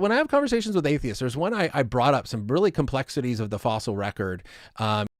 When I have conversations with atheists, there's one I brought up some really complexities of the fossil record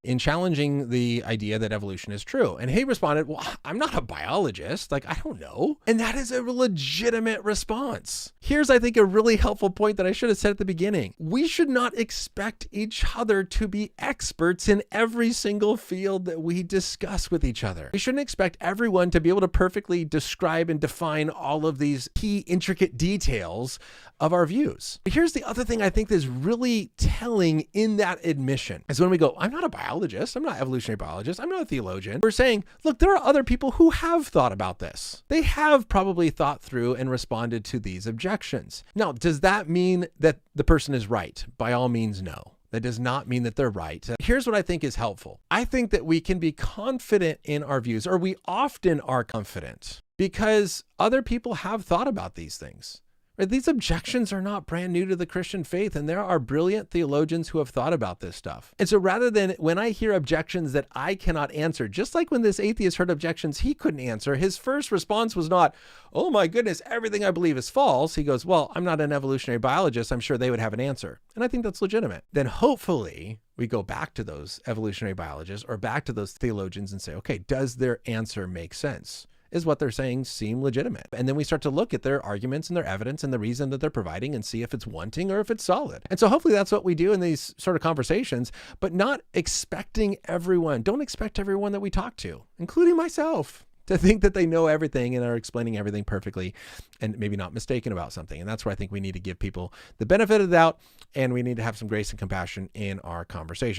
in challenging the idea that evolution is true. And he responded, well, I'm not a biologist. Like, I don't know. And that is a legitimate response. Here's, I think, a really helpful point that I should have said at the beginning. We should not expect each other to be experts in every single field that we discuss with each other. We shouldn't expect everyone to be able to perfectly describe and define all of these key intricate details of our views. But here's the other thing I think is really telling in that admission is when we go, I'm not a biologist, I'm not an evolutionary biologist, I'm not a theologian. We're saying, look, there are other people who have thought about this. They have probably thought through and responded to these objections. Now, does that mean that the person is right? By all means, no. That does not mean that they're right. Here's what I think is helpful. I think that we can be confident in our views, or we often are confident because other people have thought about these things. These objections are not brand new to the Christian faith, and there are brilliant theologians who have thought about this stuff. And so rather than when I hear objections that I cannot answer, just like when this atheist heard objections he couldn't answer, his first response was not, oh my goodness, everything I believe is false. He goes, well, I'm not an evolutionary biologist. I'm sure they would have an answer. And I think that's legitimate. Then hopefully we go back to those evolutionary biologists or back to those theologians and say, okay, does their answer make sense? Is what they're saying seem legitimate? And then we start to look at their arguments and their evidence and the reason that they're providing and see if it's wanting or if it's solid. And so hopefully that's what we do in these sort of conversations, but not expecting everyone. Don't expect everyone that we talk to, including myself, to think that they know everything and are explaining everything perfectly and maybe not mistaken about something. And that's where I think we need to give people the benefit of the doubt, and we need to have some grace and compassion in our conversation.